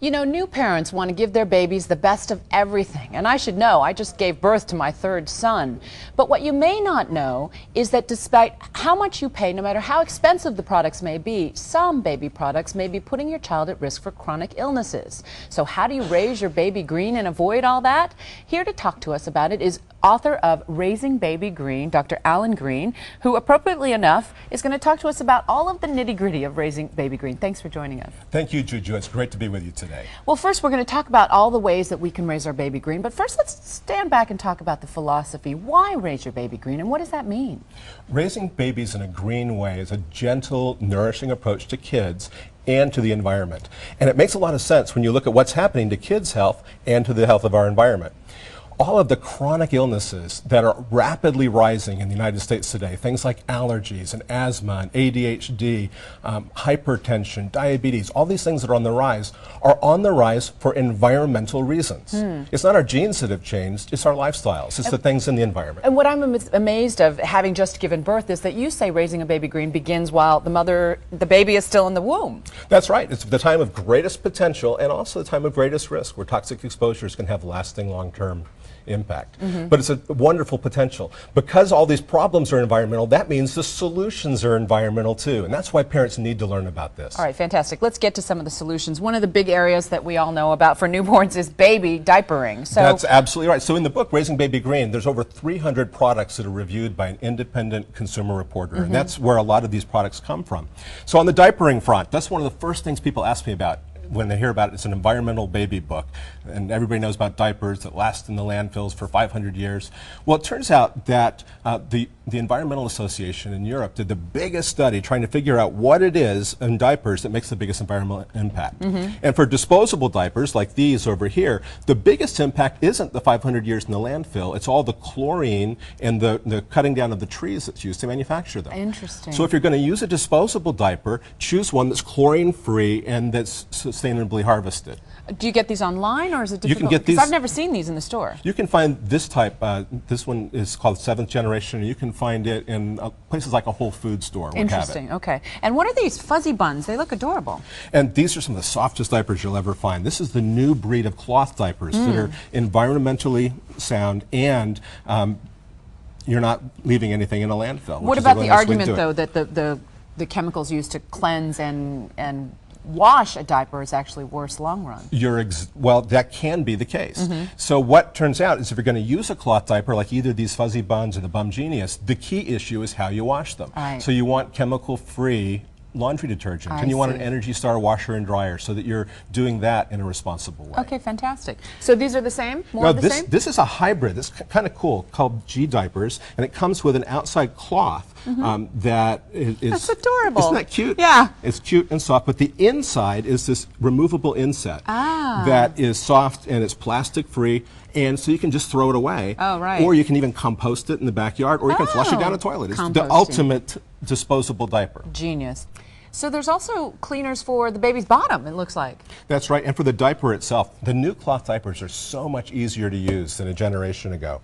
You know, new parents want to give their babies the best of everything. And I should know, I just gave birth to my third son. But what you may not know is that despite how much you pay, no matter how expensive the products may be, some baby products may be putting your child at risk for chronic illnesses. So how do you raise your baby green and avoid all that? Here to talk to us about it is author of Raising Baby Green, Dr. Alan Green, who appropriately enough is going to talk to us about all of the nitty-gritty of raising baby green. Thanks for joining us. Thank you, Juju. It's great to be with you today. Well, first we're going to talk about all the ways that we can raise our baby green, but first let's stand back and talk about the philosophy. Why raise your baby green and what does that mean? Raising babies in a green way is a gentle, nourishing approach to kids and to the environment. And it makes a lot of sense when you look at what's happening to kids' health and to the health of our environment. All of the chronic illnesses that are rapidly rising in the United States today, things like allergies and asthma and ADHD, hypertension, diabetes, all these things that are on the rise for environmental reasons. It's not our genes that have changed, it's our lifestyles, it's the things in the environment. And what I'm amazed of, having just given birth, is that you say raising a baby green begins while the baby is still in the womb. That's right. It's the time of greatest potential and also the time of greatest risk, where toxic exposures can have lasting long-term impact. But it's a wonderful potential. Because all these problems are environmental, that means the solutions are environmental too. And that's why parents need to learn about this. All right, fantastic. Let's get to some of the solutions. One of the big areas that we all know about for newborns is baby diapering. So that's absolutely right. So in the book, Raising Baby Green, there's over 300 products that are reviewed by an independent consumer reporter. And that's where a lot of these products come from. So on the diapering front, that's one of the first things people ask me about when they hear about it. It's an environmental baby book, and everybody knows about diapers that last in the landfills for 500 years. Well, it turns out that the Environmental Association in Europe did the biggest study trying to figure out what it is in diapers that makes the biggest environmental impact. And for disposable diapers like these over here, the biggest impact isn't the 500 years in the landfill, it's all the chlorine and the cutting down of the trees that's used to manufacture them. Interesting. So if you're going to use a disposable diaper, choose one that's chlorine-free and that's sustainably harvested. Do you get these online or is it difficult? You can get these. Because I've never seen these in the store. You can find this type, this one is called 7th generation, and you can find it in places like a Whole Foods store. Interesting, okay. And what are these fuzzy buns? They look adorable. And these are some of the softest diapers you'll ever find. This is the new breed of cloth diapers that are environmentally sound and you're not leaving anything in a landfill. What about the argument, though, that the chemicals used to cleanse and wash a diaper is actually worse long run? Well, that can be the case. So what turns out is if you're going to use a cloth diaper like either these Fuzzy Buns or the Bum Genius, the key issue is how you wash them. Right. So you want chemical-free laundry detergent, and you want an Energy Star washer and dryer so that you're doing that in a responsible way. Okay, fantastic. So these are the same? Same? This is a hybrid. It's kind of cool, called G diapers, and it comes with an outside cloth that is... That's adorable. Isn't that cute? Yeah. It's cute and soft, but the inside is this removable inset that is soft and it's plastic-free, and so you can just throw it away. Oh, right. Or you can even compost it in the backyard, or you can flush it down a toilet. It's the ultimate disposable diaper. Genius. So there's also cleaners for the baby's bottom, it looks like. That's right, and for the diaper itself. The new cloth diapers are so much easier to use than a generation ago.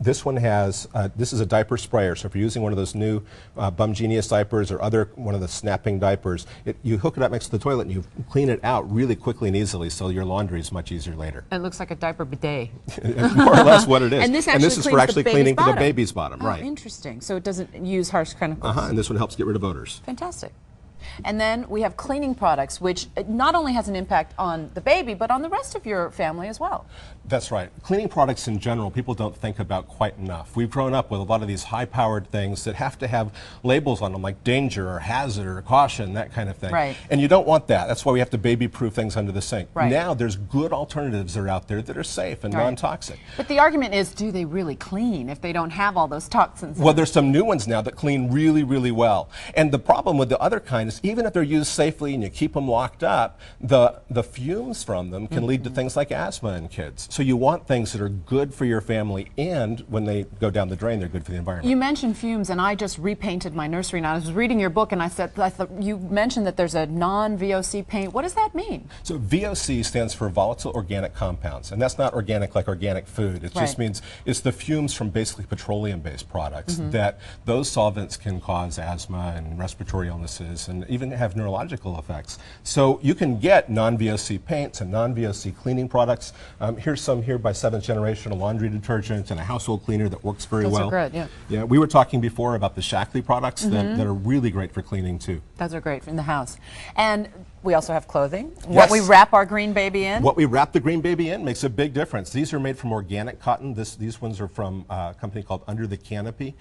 This one has, this is a diaper sprayer, so if you're using one of those new Bum Genius diapers or one of the snapping diapers, you hook it up next to the toilet and you clean it out really quickly and easily, so your laundry is much easier later. It looks like a diaper bidet. More or less what it is. And this is for actually cleaning the baby's bottom, right. Interesting. So it doesn't use harsh chemicals. And this one helps get rid of odors. Fantastic. And then we have cleaning products, which not only has an impact on the baby, but on the rest of your family as well. That's right. Cleaning products in general, people don't think about quite enough. We've grown up with a lot of these high-powered things that have to have labels on them, like danger or hazard or caution, that kind of thing. Right. And you don't want that. That's why we have to baby-proof things under the sink. Right. Now there's good alternatives that are out there that are safe and non-toxic. But the argument is, do they really clean if they don't have all those toxins? Well, there's some new ones now that clean really, really well. And the problem with the other kind is even if they're used safely and you keep them locked up, the fumes from them can lead to things like asthma in kids. So you want things that are good for your family, and when they go down the drain, they're good for the environment. You mentioned fumes, and I just repainted my nursery. And I was reading your book, and I thought you mentioned that there's a non-VOC paint. What does that mean? So VOC stands for volatile organic compounds, and that's not organic like organic food. It just means it's the fumes from basically petroleum-based products that those solvents can cause asthma and respiratory illnesses and and even have neurological effects. So you can get non-VOC paints and non-VOC cleaning products. Here's some here by 7th Generation, a laundry detergent and a household cleaner that works very well. Those are good, yeah. Yeah, we were talking before about the Shackley products that are really great for cleaning too. Those are great in the house. And we also have clothing. Yes. What we wrap our green baby in. What we wrap the green baby in makes a big difference. These are made from organic cotton. These ones are from a company called Under the Canopy.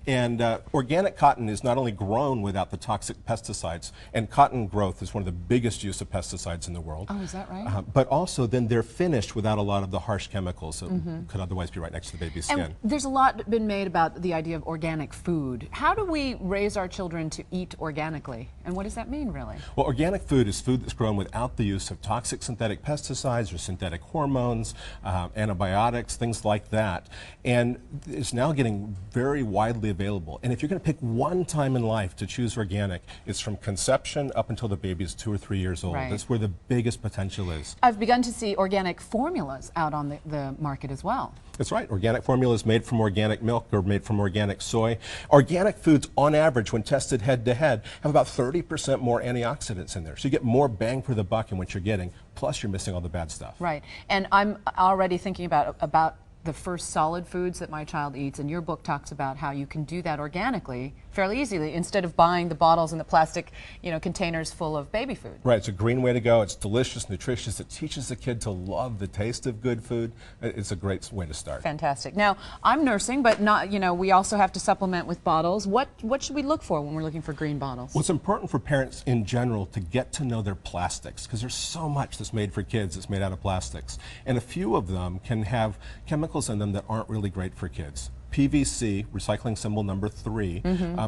And organic cotton is not only grown without the toxic pesticides, and cotton growth is one of the biggest use of pesticides in the world. Oh, is that right? But also then they're finished without a lot of the harsh chemicals that could otherwise be right next to the baby's skin. And there's a lot been made about the idea of organic food. How do we raise our children to eat organically? And what does that mean, really? Well, organic food is food that's grown without the use of toxic synthetic pesticides or synthetic hormones, antibiotics, things like that. And it's now getting very widely available. And if you're going to pick one time in life to choose organic, it's from conception up until the baby's 2 or 3 years old. Right. That's where the biggest potential is. I've begun to see organic formulas out on the market as well. That's right. Organic formulas made from organic milk or made from organic soy. Organic foods, on average, when tested head-to-head, have about 30% more antioxidants in there. So you get more bang for the buck in what you're getting, plus you're missing all the bad stuff. Right. And I'm already thinking about the first solid foods that my child eats, and your book talks about how you can do that organically fairly easily instead of buying the bottles and the plastic, containers full of baby food. Right, it's a green way to go. It's delicious, nutritious. It teaches the kid to love the taste of good food. It's a great way to start. Fantastic. Now, I'm nursing, but not, we also have to supplement with bottles. What should we look for when we're looking for green bottles? Well, it's important for parents in general to get to know their plastics, because there's so much that's made for kids that's made out of plastics. And a few of them can have chemicals in them that aren't really great for kids. PVC, recycling symbol number 3,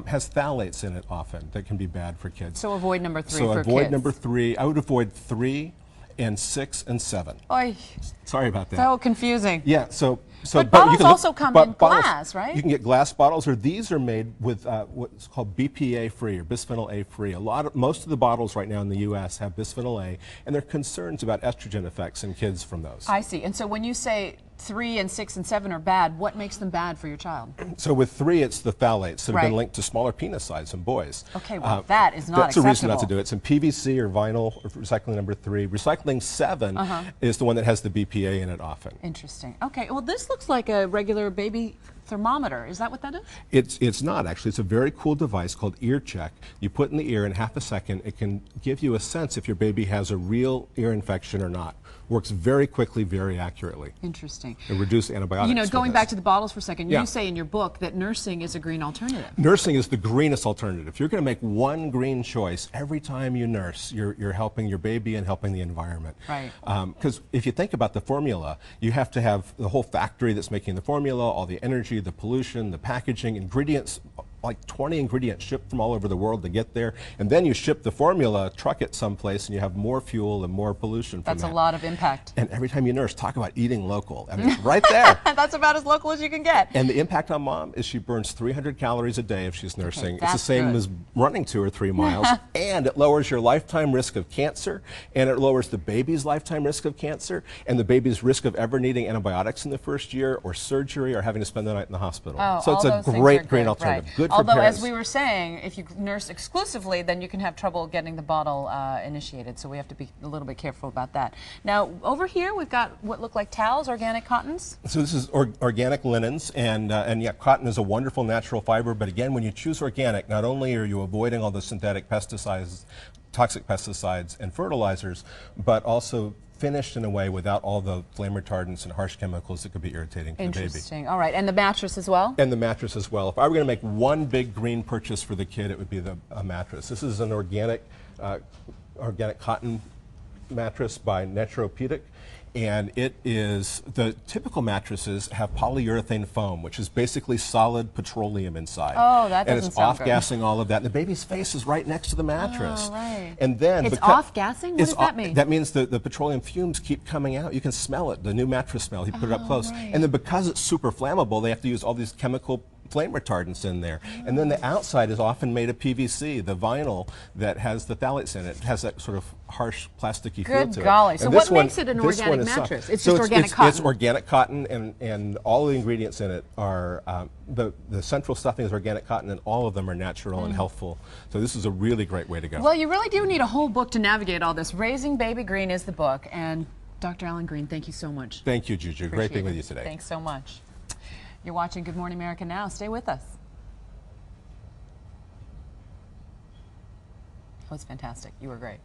has phthalates in it often that can be bad for kids. So avoid number 3 for kids. So avoid number 3. I would avoid 3 and 6 and 7. Oy. Sorry about that. So confusing. Yeah, but bottles also come in glass, right? You can get glass bottles, or these are made with what's called BPA free or bisphenol A free. Most of the bottles right now in the U.S. have bisphenol A, and there are concerns about estrogen effects in kids from those. I see. And so when you say 3 and 6 and 7 are bad, what makes them bad for your child? So with 3, it's the phthalates that have Right. been linked to smaller penis size in boys. Okay, well, that is not That's acceptable. a reason not to do it. It's in PVC or vinyl, or recycling number 3. Recycling 7 is the one that has the BPA in it often. Interesting. Okay, well, this looks like a regular baby thermometer. Is that what that is? It's not, actually. It's a very cool device called Ear Check. You put in the ear in half a second. It can give you a sense if your baby has a real ear infection or not. Works very quickly, very accurately. Interesting. And reduce antibiotics. Going back to the bottles for a second, Yeah. you say in your book that nursing is a green alternative. Nursing is the greenest alternative. If you're going to make one green choice every time you nurse, you're helping your baby and helping the environment. Right. Because if you think about the formula, you have to have the whole factory that's making the formula, all the energy, the pollution, the packaging, ingredients, like 20 ingredients shipped from all over the world to get there, and then you ship the formula, truck it someplace, and you have more fuel and more pollution from that. That's a lot of impact. And every time you nurse, talk about eating local. I mean, it's right there. That's about as local as you can get. And the impact on mom is she burns 300 calories a day if she's nursing. It's the that's same good. as running 2 or 3 miles. And it lowers your lifetime risk of cancer, and it lowers the baby's lifetime risk of cancer, and the baby's risk of ever needing antibiotics in the first year, or surgery, or having to spend the night in the hospital. Oh, so it's all a those things great are green good, alternative. right. Good for Although, parents. as we were saying, if you nurse exclusively, then you can have trouble getting the bottle initiated. So we have to be a little bit careful about that. Now, over here, we've got what look like towels, organic cottons. So this is organic linens, and yeah, cotton is a wonderful natural fiber, but again, when you choose organic, not only are you avoiding all the synthetic pesticides, toxic pesticides and fertilizers, but also finished in a way without all the flame retardants and harsh chemicals that could be irritating to the baby. Interesting. All right, and the mattress as well? And the mattress as well. If I were going to make one big green purchase for the kid, it would be a mattress. This is an organic cotton mattress by Naturopedic. And it is, the typical mattresses have polyurethane foam, which is basically solid petroleum inside. Oh, that doesn't And it's sound good. off-gassing all of that. And the baby's face is right next to the mattress. Oh, right. And then It's off-gassing? What does that mean? That means the petroleum fumes keep coming out. You can smell it, the new mattress smell. You put it up close. right. And then because it's super flammable, they have to use all these chemical flame retardants in there. And then the outside is often made of PVC, the vinyl that has the phthalates in it. It has that sort of harsh, plasticky feel to it. Good golly. So And what this one- makes it an this one organic is soft. mattress? It's So just organic cotton. It's organic cotton, and all the ingredients in it are, the central stuffing is organic cotton, and all of them are natural and healthful. So this is a really great way to go. Well, you really do need a whole book to navigate all this. Raising Baby Green is the book, and Dr. Alan Green, thank you so much. Thank you, Juju. Great Appreciate being with it. you today. Thanks so much. You're watching Good Morning America now. Stay with us. That was fantastic. You were great.